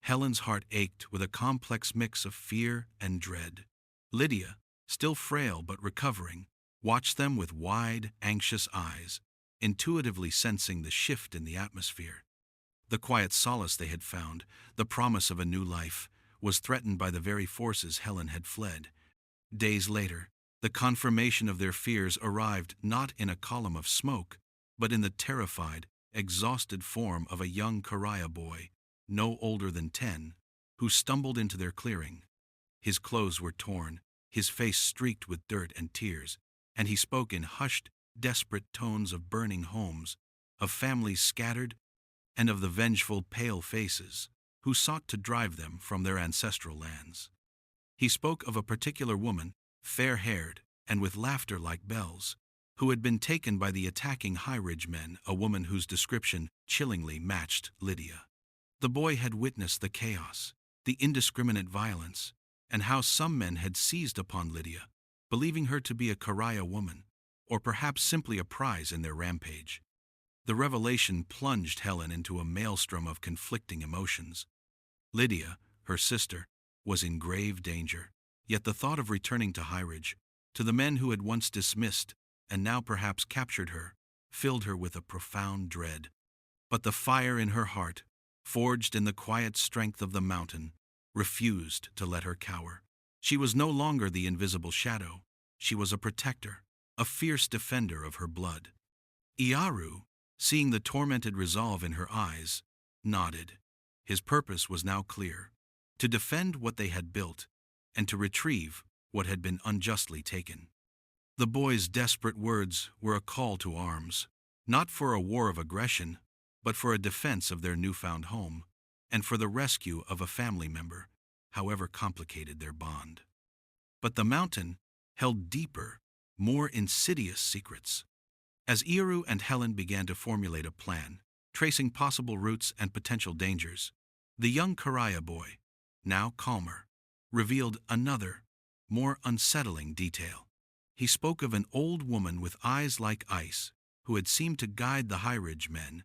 Helen's heart ached with a complex mix of fear and dread. Lydia, still frail but recovering, watched them with wide, anxious eyes, intuitively sensing the shift in the atmosphere. The quiet solace they had found, the promise of a new life, was threatened by the very forces Helen had fled. Days later, the confirmation of their fears arrived not in a column of smoke, but in the terrified, exhausted form of a young Kariah boy, no older than 10, who stumbled into their clearing. His clothes were torn, his face streaked with dirt and tears, and he spoke in hushed, desperate tones of burning homes, of families scattered, and of the vengeful pale faces who sought to drive them from their ancestral lands. He spoke of a particular woman, fair-haired and with laughter like bells, who had been taken by the attacking High Ridge men, a woman whose description chillingly matched Lydia. The boy had witnessed the chaos, the indiscriminate violence, and how some men had seized upon Lydia, believing her to be a Kariah woman, or perhaps simply a prize in their rampage. The revelation plunged Helen into a maelstrom of conflicting emotions. Lydia, her sister, was in grave danger, yet the thought of returning to High Ridge, to the men who had once dismissed and now perhaps captured her, filled her with a profound dread. But the fire in her heart, forged in the quiet strength of the mountain, refused to let her cower. She was no longer the invisible shadow. She was a protector, a fierce defender of her blood. Iaru, seeing the tormented resolve in her eyes, nodded. His purpose was now clear: to defend what they had built, and to retrieve what had been unjustly taken. The boy's desperate words were a call to arms, not for a war of aggression, but for a defense of their newfound home, and for the rescue of a family member, however complicated their bond. But the mountain held deeper, more insidious secrets. As Iaru and Helen began to formulate a plan, tracing possible routes and potential dangers, the young Kariah boy, now calmer, revealed another, more unsettling detail. He spoke of an old woman with eyes like ice, who had seemed to guide the High Ridge men,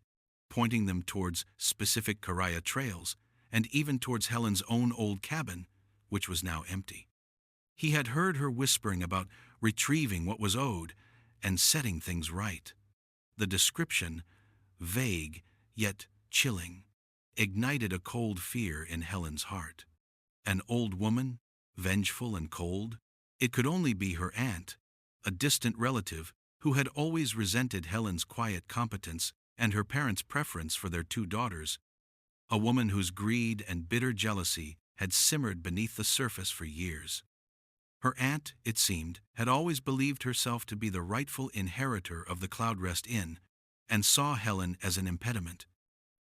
pointing them towards specific Kariah trails, and even towards Helen's own old cabin, which was now empty. He had heard her whispering about retrieving what was owed and setting things right. The description, vague yet chilling, ignited a cold fear in Helen's heart. An old woman, vengeful and cold? It could only be her aunt, a distant relative who had always resented Helen's quiet competence and her parents' preference for their 2 daughters, a woman whose greed and bitter jealousy had simmered beneath the surface for years. Her aunt, it seemed, had always believed herself to be the rightful inheritor of the Cloudrest Inn, and saw Helen as an impediment.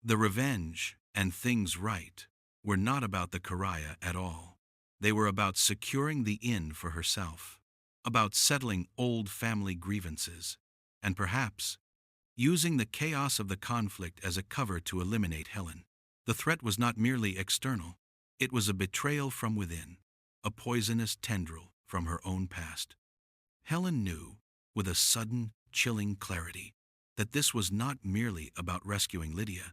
The revenge and things right were not about the Kariah at all. They were about securing the inn for herself, about settling old family grievances, and perhaps using the chaos of the conflict as a cover to eliminate Helen. The threat was not merely external. It was a betrayal from within, a poisonous tendril from her own past. Helen knew, with a sudden, chilling clarity, that this was not merely about rescuing Lydia.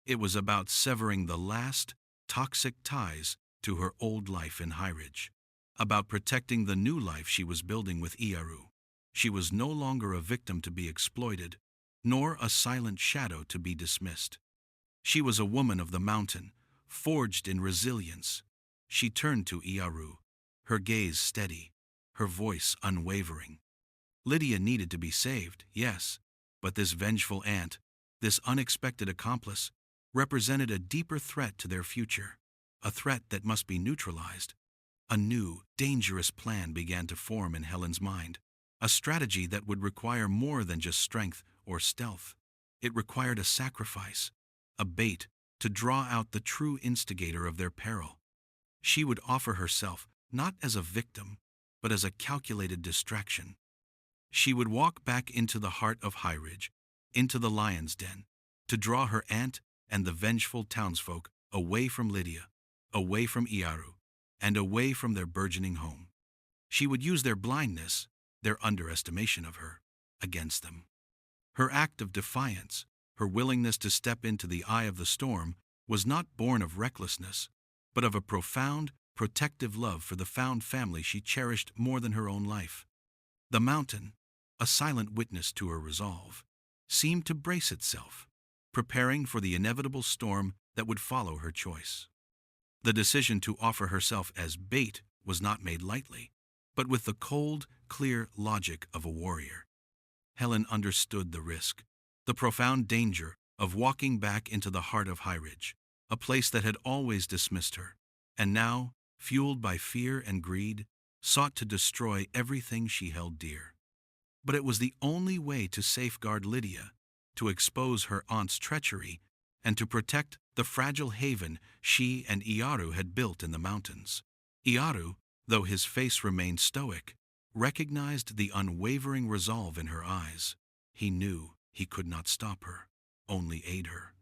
It was about severing the last, toxic ties to her old life in High Ridge, about protecting the new life she was building with Iaru. She was no longer a victim to be exploited, nor a silent shadow to be dismissed. She was a woman of the mountain, forged in resilience. She turned to Iaru, her gaze steady, her voice unwavering. Lydia needed to be saved, yes, but this vengeful aunt, this unexpected accomplice, represented a deeper threat to their future, a threat that must be neutralized. A new, dangerous plan began to form in Helen's mind, a strategy that would require more than just strength or stealth. It required a sacrifice, a bait to draw out the true instigator of their peril. She would offer herself not as a victim, but as a calculated distraction. She would walk back into the heart of High Ridge, into the lion's den, to draw her aunt and the vengeful townsfolk away from Lydia, away from Iaru, and away from their burgeoning home. She would use their blindness, their underestimation of her, against them. Her act of defiance, her willingness to step into the eye of the storm, was not born of recklessness, but of a profound, protective love for the found family she cherished more than her own life. The mountain, a silent witness to her resolve, seemed to brace itself, preparing for the inevitable storm that would follow her choice. The decision to offer herself as bait was not made lightly, but with the cold, clear logic of a warrior. Helen understood the risk, the profound danger of walking back into the heart of High Ridge, a place that had always dismissed her, and now, fueled by fear and greed, sought to destroy everything she held dear. But it was the only way to safeguard Lydia, to expose her aunt's treachery, and to protect the fragile haven she and Iaru had built in the mountains. Iaru, though his face remained stoic, recognized the unwavering resolve in her eyes. He knew he could not stop her, only aid her.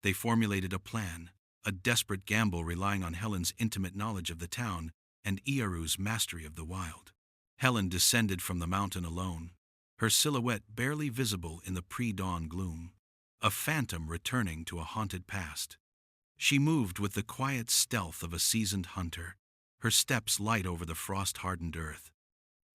They formulated a plan, a desperate gamble relying on Helen's intimate knowledge of the town and Iaru's mastery of the wild. Helen descended from the mountain alone, her silhouette barely visible in the pre-dawn gloom, a phantom returning to a haunted past. She moved with the quiet stealth of a seasoned hunter, her steps light over the frost-hardened earth.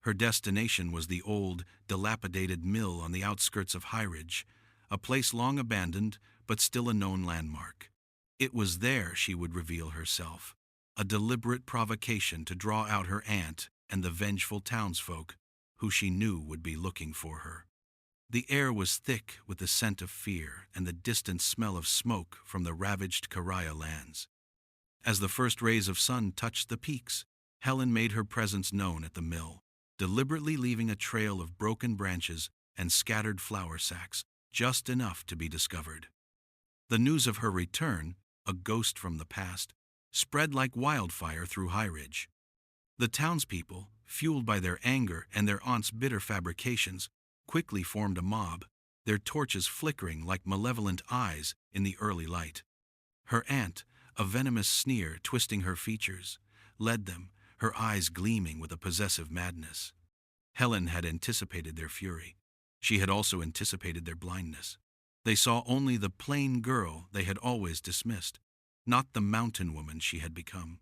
Her destination was the old, dilapidated mill on the outskirts of High Ridge, a place long abandoned but still a known landmark. It was there she would reveal herself, a deliberate provocation to draw out her aunt and the vengeful townsfolk who she knew would be looking for her. The air was thick with the scent of fear and the distant smell of smoke from the ravaged Karaya lands. As the first rays of sun touched the peaks, Helen made her presence known at the mill, deliberately leaving a trail of broken branches and scattered flour sacks, just enough to be discovered. The news of her return, a ghost from the past, spread like wildfire through High Ridge. The townspeople, fueled by their anger and their aunt's bitter fabrications, quickly formed a mob, their torches flickering like malevolent eyes in the early light. Her aunt, a venomous sneer twisting her features, led them, her eyes gleaming with a possessive madness. Helen had anticipated their fury. She had also anticipated their blindness. They saw only the plain girl they had always dismissed, not the mountain woman she had become.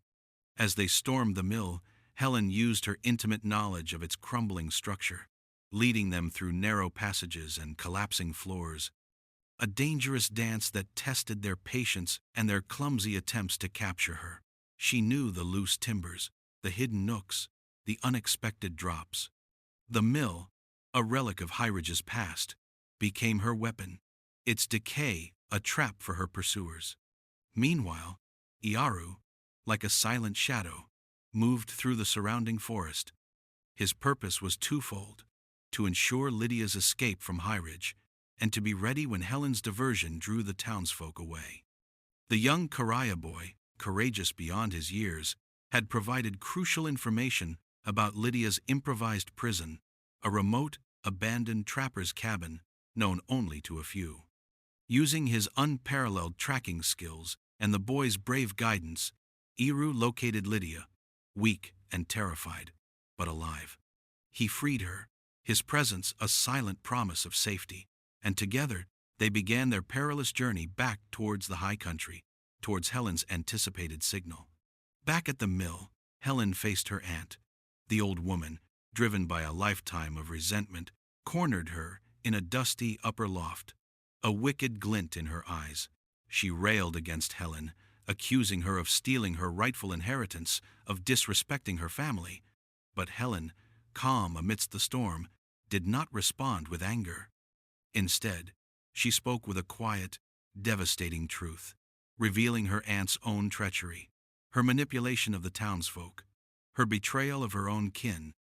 As they stormed the mill, Helen used her intimate knowledge of its crumbling structure, leading them through narrow passages and collapsing floors, a dangerous dance that tested their patience and their clumsy attempts to capture her. She knew the loose timbers, the hidden nooks, the unexpected drops. The mill, a relic of High Ridge's past, became her weapon, its decay a trap for her pursuers. Meanwhile, Iaru, like a silent shadow, moved through the surrounding forest. His purpose was twofold: to ensure Lydia's escape from High Ridge, and to be ready when Helen's diversion drew the townsfolk away. The young Karaya boy, courageous beyond his years, had provided crucial information about Lydia's improvised prison, a remote, abandoned trapper's cabin known only to a few. Using his unparalleled tracking skills and the boy's brave guidance, Iaru located Lydia, weak and terrified, but alive. He freed her, his presence a silent promise of safety, and together they began their perilous journey back towards the high country, towards Helen's anticipated signal. Back at the mill, Helen faced her aunt. The old woman, driven by a lifetime of resentment, cornered her in a dusty upper loft, a wicked glint in her eyes. She railed against Helen, accusing her of stealing her rightful inheritance, of disrespecting her family. But Helen, calm amidst the storm, did not respond with anger. Instead, she spoke with a quiet, devastating truth, revealing her aunt's own treachery, her manipulation of the townsfolk, her betrayal of her own kin,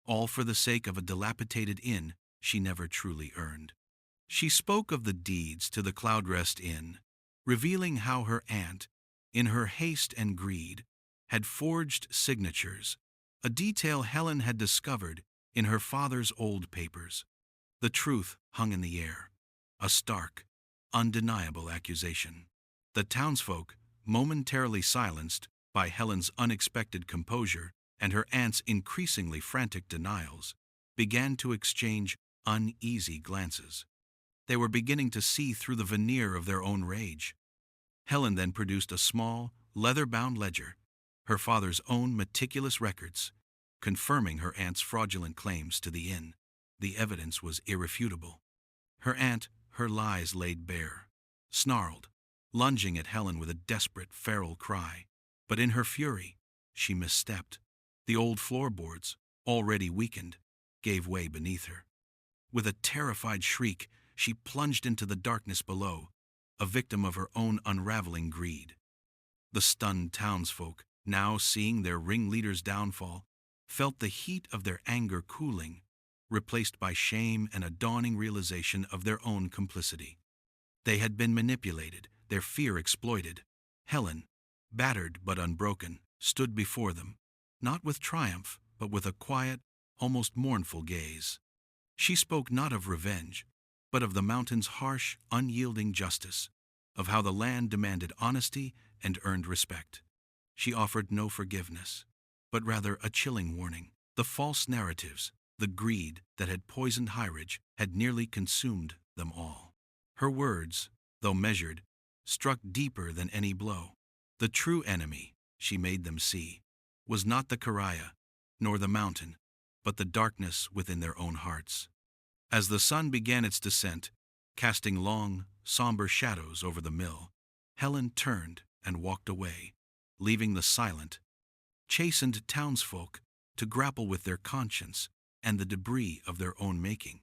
all for the sake of a dilapidated inn she never truly earned. She spoke of the deeds to the Cloudrest Inn, revealing how her aunt, in her haste and greed, had forged signatures, a detail Helen had discovered in her father's old papers. The truth hung in the air. a stark, undeniable accusation. The townsfolk, momentarily silenced by Helen's unexpected composure and her aunt's increasingly frantic denials, began to exchange uneasy glances. They were beginning to see through the veneer of their own rage. Helen then produced a small, leather-bound ledger, her father's own meticulous records, confirming her aunt's fraudulent claims to the inn. The evidence was irrefutable. Her aunt, her lies laid bare, snarled, lunging at Helen with a desperate, feral cry. But in her fury, she misstepped. The old floorboards, already weakened, gave way beneath her. With a terrified shriek, she plunged into the darkness below, a victim of her own unraveling greed. The stunned townsfolk, now seeing their ringleader's downfall, felt the heat of their anger cooling, replaced by shame and a dawning realization of their own complicity. They had been manipulated, their fear exploited. Helen, battered but unbroken, stood before them, not with triumph, but with a quiet, almost mournful gaze. She spoke not of revenge, but of the mountain's harsh, unyielding justice, of how the land demanded honesty and earned respect. She offered no forgiveness, but rather a chilling warning. The false narratives, the greed that had poisoned Highridge, had nearly consumed them all. Her words, though measured, struck deeper than any blow. The true enemy, she made them see, was not the Karaya, nor the mountain, but the darkness within their own hearts. As the sun began its descent, casting long, somber shadows over the mill, Helen turned and walked away, leaving the silent, chastened townsfolk to grapple with their conscience and the debris of their own making.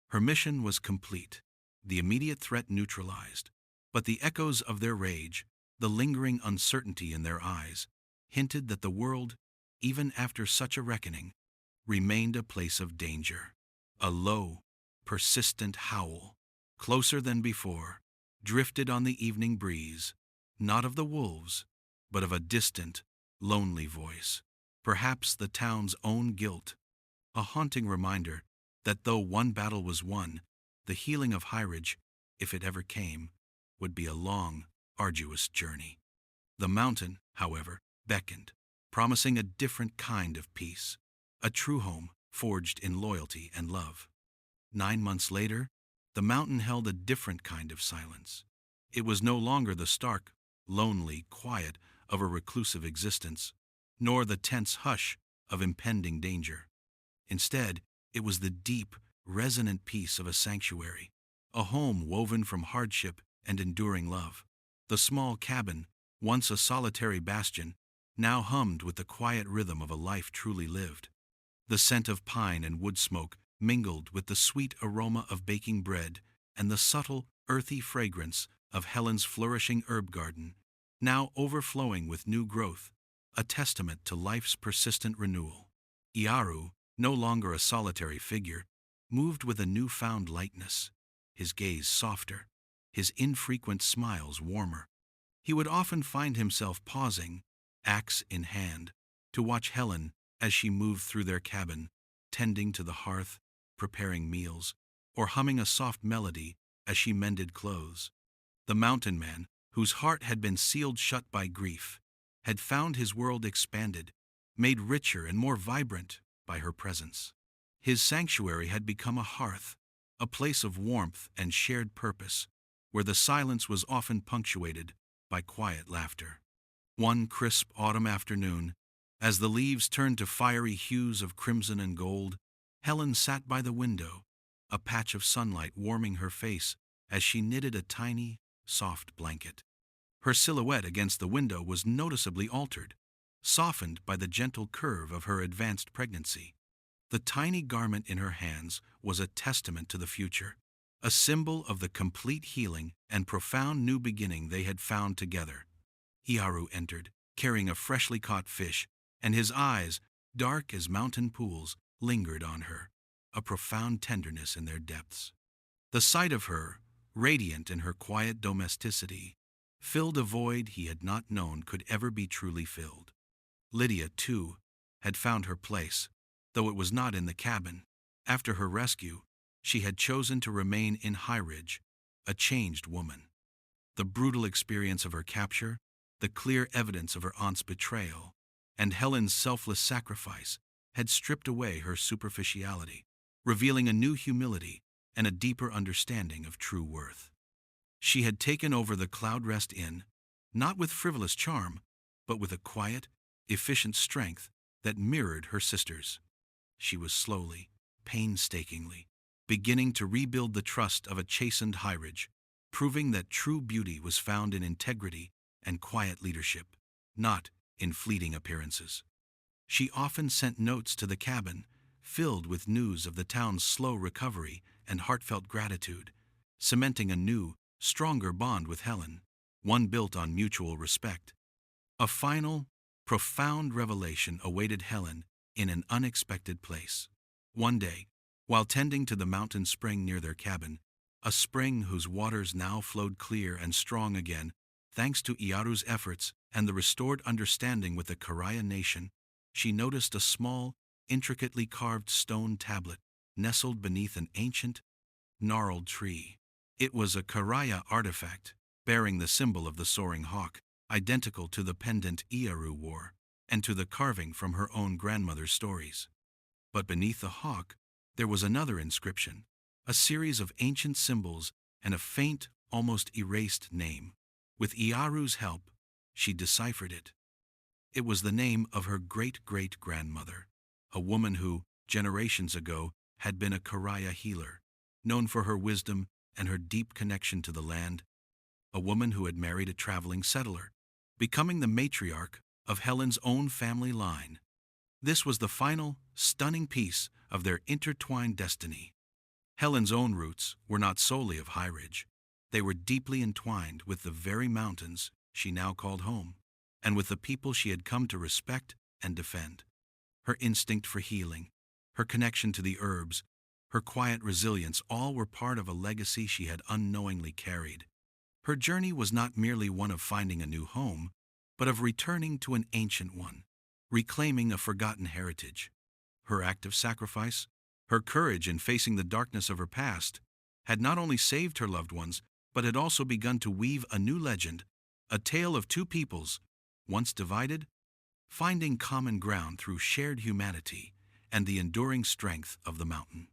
Her mission was complete, the immediate threat neutralized, but the echoes of their rage, the lingering uncertainty in their eyes, hinted that the world, even after such a reckoning, remained a place of danger. A low, persistent howl, closer than before, drifted on the evening breeze, not of the wolves, but of a distant, lonely voice, perhaps the town's own guilt, a haunting reminder that though one battle was won, the healing of Highridge, if it ever came, would be a long, arduous journey. The mountain, however, beckoned, promising a different kind of peace, a true home forged in loyalty and love. 9 months later, the mountain held a different kind of silence. It was no longer the stark, lonely quiet of a reclusive existence, nor the tense hush of impending danger. Instead, it was the deep, resonant peace of a sanctuary, a home woven from hardship and enduring love. The small cabin, once a solitary bastion, now hummed with the quiet rhythm of a life truly lived. The scent of pine and wood smoke mingled with the sweet aroma of baking bread and the subtle, earthy fragrance of Helen's flourishing herb garden, now overflowing with new growth, a testament to life's persistent renewal. Iaru, no longer a solitary figure, moved with a newfound lightness, his gaze softer, his infrequent smiles warmer. He would often find himself pausing, axe in hand, to watch Helen as she moved through their cabin, tending to the hearth, preparing meals, or humming a soft melody as she mended clothes. The mountain man, whose heart had been sealed shut by grief, had found his world expanded, made richer and more vibrant by her presence. His sanctuary had become a hearth, a place of warmth and shared purpose, where the silence was often punctuated by quiet laughter. One crisp autumn afternoon, as the leaves turned to fiery hues of crimson and gold, Helen sat by the window, a patch of sunlight warming her face as she knitted a tiny, soft blanket. Her silhouette against the window was noticeably altered, softened by the gentle curve of her advanced pregnancy. The tiny garment in her hands was a testament to the future, a symbol of the complete healing and profound new beginning they had found together. Iaru entered, carrying a freshly caught fish, and his eyes, dark as mountain pools, lingered on her, a profound tenderness in their depths. The sight of her, radiant in her quiet domesticity, filled a void he had not known could ever be truly filled. Lydia, too, had found her place, though it was not in the cabin. After her rescue, she had chosen to remain in Highridge, a changed woman. The brutal experience of her capture, the clear evidence of her aunt's betrayal, and Helen's selfless sacrifice had stripped away her superficiality, revealing a new humility and a deeper understanding of true worth. She had taken over the Cloudrest Inn, not with frivolous charm, but with a quiet, efficient strength that mirrored her sister's. She was slowly, painstakingly, beginning to rebuild the trust of a chastened Highridge, proving that true beauty was found in integrity and quiet leadership, not in fleeting appearances. She often sent notes to the cabin, filled with news of the town's slow recovery and heartfelt gratitude, cementing a new, stronger bond with Helen, one built on mutual respect. A final, profound revelation awaited Helen in an unexpected place. One day, while tending to the mountain spring near their cabin, a spring whose waters now flowed clear and strong again, thanks to Iaru's efforts and the restored understanding with the Karaya nation, she noticed a small, intricately carved stone tablet nestled beneath an ancient, gnarled tree. It was a Karaya artifact, bearing the symbol of the soaring hawk, identical to the pendant Iaru wore, and to the carving from her own grandmother's stories. But beneath the hawk, there was another inscription, a series of ancient symbols and a faint, almost erased name. With Iaru's help, she deciphered it. It was the name of her great-great-grandmother, a woman who, generations ago, had been a Karaya healer, known for her wisdom and her deep connection to the land, a woman who had married a traveling settler, becoming the matriarch of Helen's own family line. This was the final, stunning piece of their intertwined destiny. Helen's own roots were not solely of Highridge. They were deeply entwined with the very mountains she now called home, and with the people she had come to respect and defend. Her instinct for healing, her connection to the herbs, her quiet resilience, all were part of a legacy she had unknowingly carried. Her journey was not merely one of finding a new home, but of returning to an ancient one, reclaiming a forgotten heritage. Her act of sacrifice, her courage in facing the darkness of her past, had not only saved her loved ones, but had also begun to weave a new legend, a tale of two peoples, once divided, finding common ground through shared humanity and the enduring strength of the mountain.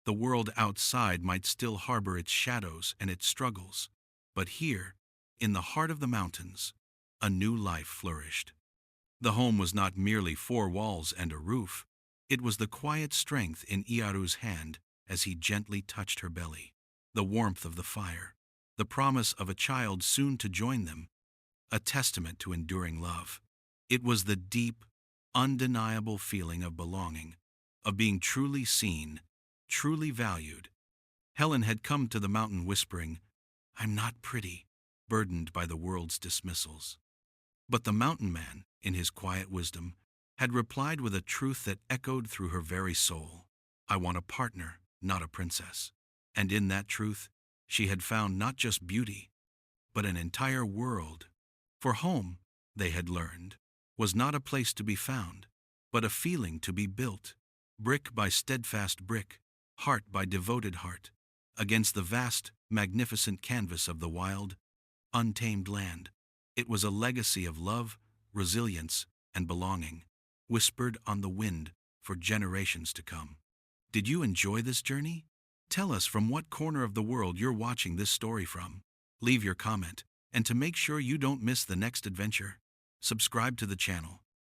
The world outside might still harbor its shadows and its struggles, but here, in the heart of the mountains, a new life flourished. The home was not merely four walls and a roof. It was the quiet strength in Iaru's hand as he gently touched her belly, the warmth of the fire, the promise of a child soon to join them, a testament to enduring love. It was the deep, undeniable feeling of belonging, of being truly seen, truly valued. Helen had come to the mountain whispering, "I'm not pretty," burdened by the world's dismissals. But the mountain man, in his quiet wisdom, had replied with a truth that echoed through her very soul. "I want a partner, not a princess." And in that truth, she had found not just beauty, but an entire world. For home, they had learned, was not a place to be found, but a feeling to be built, brick by steadfast brick, heart by devoted heart, against the vast, magnificent canvas of the wild, untamed land. It was a legacy of love, resilience, and belonging, whispered on the wind for generations to come. Did you enjoy this journey? Tell us from what corner of the world you're watching this story from. Leave your comment, and to make sure you don't miss the next adventure, subscribe to the channel.